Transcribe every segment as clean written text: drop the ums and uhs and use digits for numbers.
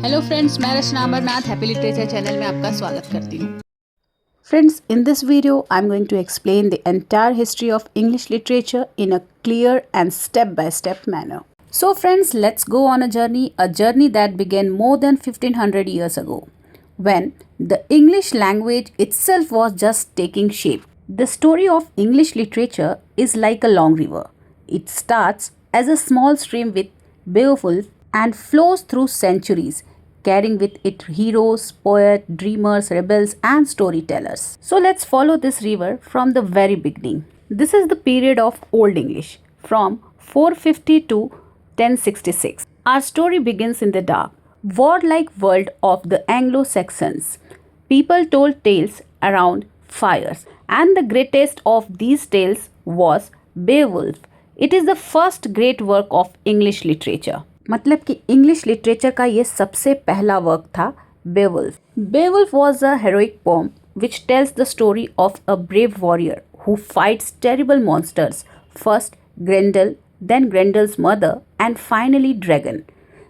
Hello friends, मैं रचना Amarnath happy literature channel में आपका स्वागत करती हूँ। Friends, in this video, I'm going to explain the entire history of English literature in a clear and step-by-step manner. So friends, let's go on a journey that began more than 1500 years ago, when the English language itself was just taking shape. The story of English literature is like a long river. It starts as a small stream with Beowulf and flows through centuries, carrying with it heroes, poets, dreamers, rebels, and storytellers. So let's follow this river from the very beginning. This is the period of Old English, from 450 to 1066. Our story begins in the dark, warlike world of the Anglo-Saxons. People told tales around fires, and the greatest of these tales was Beowulf. It is the first great work of English literature. मतलब कि English literature का ये सबसे पहला work था Beowulf. Beowulf was a heroic poem which tells the story of a brave warrior who fights terrible monsters, first Grendel, then Grendel's mother, and finally dragon.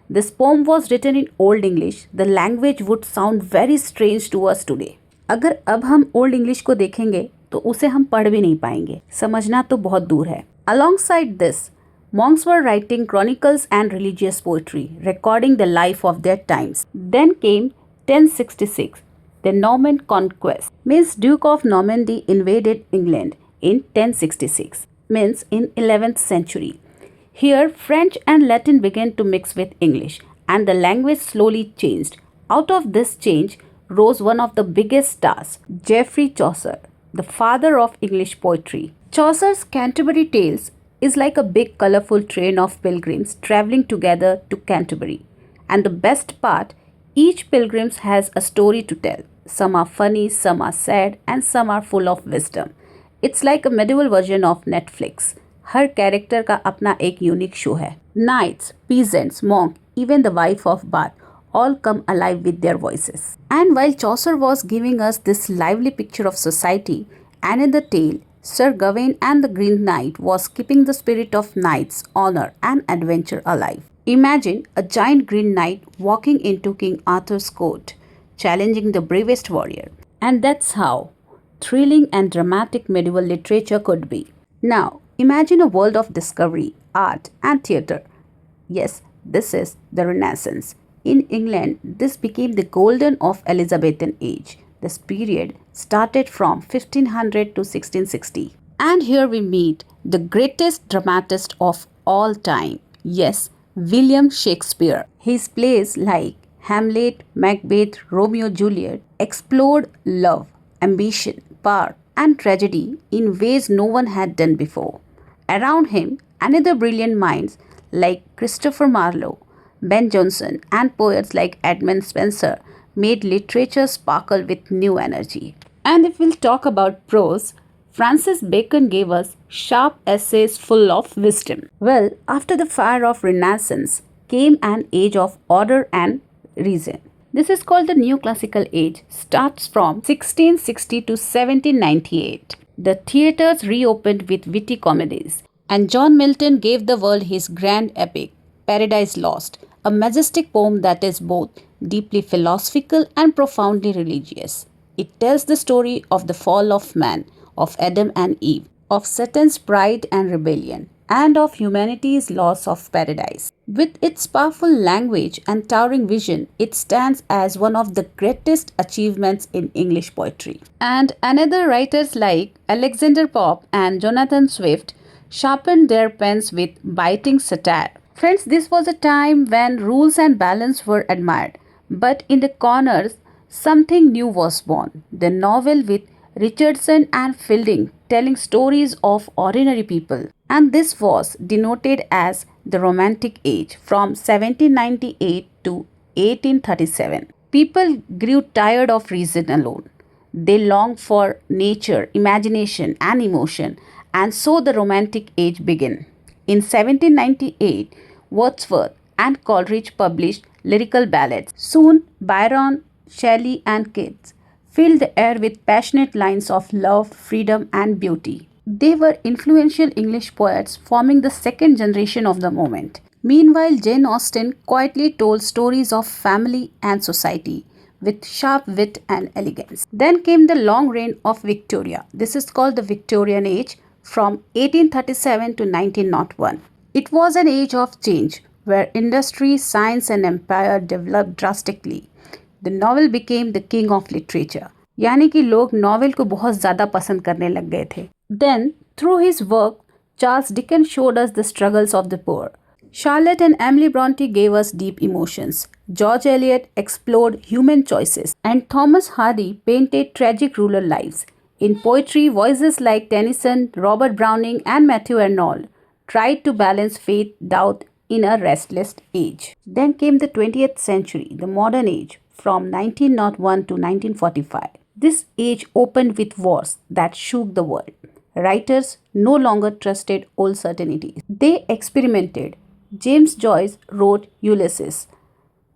This poem was written in Old English. The language would sound very strange to us today. अगर अब हम old English को देखेंगे तो उसे हम पढ़ भी नहीं पाएंगे, समझना तो बहुत दूर है. Alongside this, monks were writing chronicles and religious poetry, recording the life of their times. Then came 1066, the Norman conquest. Means Duke of Normandy invaded England in 1066, means in 11th century. Here, French and Latin began to mix with English, and the language slowly changed. Out of this change rose one of the biggest stars, Geoffrey Chaucer, the father of English poetry. Chaucer's Canterbury Tales is like a big colorful train of pilgrims traveling together to Canterbury. And the best part, each pilgrim has a story to tell. Some are funny, some are sad, and some are full of wisdom. It's like a medieval version of Netflix. Her character का अपना एक unique show है. Knights, peasants, monk, even the wife of Bath all come alive with their voices. And while Chaucer was giving us this lively picture of society, another tale, Sir Gawain and the Green Knight, was keeping the spirit of knights, honor, and adventure alive. Imagine a giant green knight walking into King Arthur's court, challenging the bravest warrior. And that's how thrilling and dramatic medieval literature could be. Now, imagine a world of discovery, art, and theatre. Yes, this is the Renaissance. In England, this became the golden of Elizabethan age. This period started from 1500 to 1660. And here we meet the greatest dramatist of all time. Yes, William Shakespeare. His plays like Hamlet, Macbeth, Romeo and Juliet explored love, ambition, power, and tragedy in ways no one had done before. Around him, another brilliant minds like Christopher Marlowe, Ben Jonson, and poets like Edmund Spenser made literature sparkle with new energy. And if we'll talk about prose, Francis Bacon gave us sharp essays full of wisdom. Well, after the fire of Renaissance came an age of order and reason. This is called the New Classical Age, starts from 1660 to 1798. The theatres reopened with witty comedies, and John Milton gave the world his grand epic, Paradise Lost, a majestic poem that is both deeply philosophical and profoundly religious. It tells the story of the fall of man, of Adam and Eve, of Satan's pride and rebellion, and of humanity's loss of paradise. With its powerful language and towering vision, it stands as one of the greatest achievements in English poetry. And another writers like Alexander Pope and Jonathan Swift sharpened their pens with biting satire. Friends, this was a time when rules and balance were admired, but in the corners, something new was born. The novel with Richardson and Fielding telling stories of ordinary people. And this was denoted as the Romantic Age from 1798 to 1837. People grew tired of reason alone. They longed for nature, imagination, and emotion, and so the Romantic Age began. In 1798, Wordsworth and Coleridge published lyrical ballads. Soon, Byron, Shelley, and Keats filled the air with passionate lines of love, freedom, and beauty. They were influential English poets forming the second generation of the moment. Meanwhile, Jane Austen quietly told stories of family and society with sharp wit and elegance. Then came the long reign of Victoria. This is called the Victorian Age from 1837 to 1901. It was an age of change where industry, science, and empire developed drastically. The novel became the king of literature. यानी कि लोग novel को बहुत ज़्यादा पसंद करने लग गए थे. Then, through his work, Charles Dickens showed us the struggles of the poor. Charlotte and Emily Bronte gave us deep emotions. George Eliot explored human choices, and Thomas Hardy painted tragic rural lives. In poetry, voices like Tennyson, Robert Browning, and Matthew Arnold tried to balance faith, doubt in a restless age. Then came the 20th century, the modern age, from 1901 to 1945. This age opened with wars that shook the world. Writers no longer trusted old certainties. They experimented. James Joyce wrote Ulysses.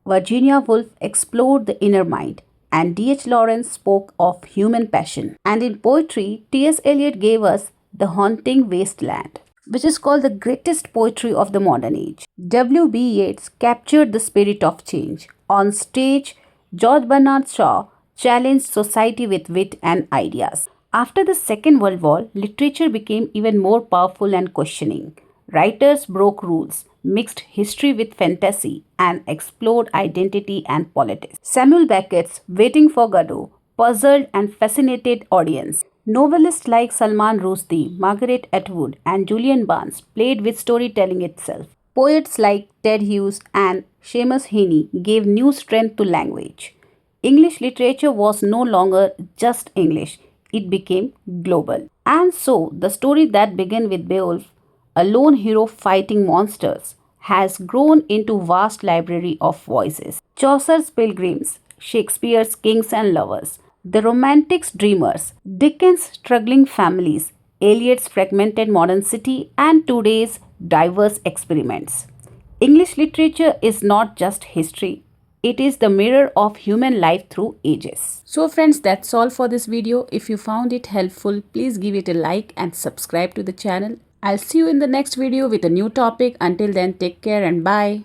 Virginia Woolf explored the inner mind, and D.H. Lawrence spoke of human passion. And in poetry, T.S. Eliot gave us The Haunting Wasteland, which is called the greatest poetry of the modern age. W.B. Yeats captured the spirit of change. On stage, George Bernard Shaw challenged society with wit and ideas. After the Second World War, literature became even more powerful and questioning. Writers broke rules, mixed history with fantasy, and explored identity and politics. Samuel Beckett's Waiting for Godot puzzled and fascinated audience. Novelists like Salman Rushdie, Margaret Atwood, and Julian Barnes played with storytelling itself. Poets like Ted Hughes and Seamus Heaney gave new strength to language. English literature was no longer just English, it became global. And so, the story that began with Beowulf, a lone hero fighting monsters, has grown into a vast library of voices. Chaucer's Pilgrims, Shakespeare's Kings and Lovers, the Romantics' Dreamers, Dickens' struggling families, Eliot's fragmented modern city, and today's diverse experiments. English literature is not just history, it is the mirror of human life through ages. So friends, that's all for this video. If you found it helpful, please give it a like and subscribe to the channel. I'll see you in the next video with a new topic. Until then, take care and bye.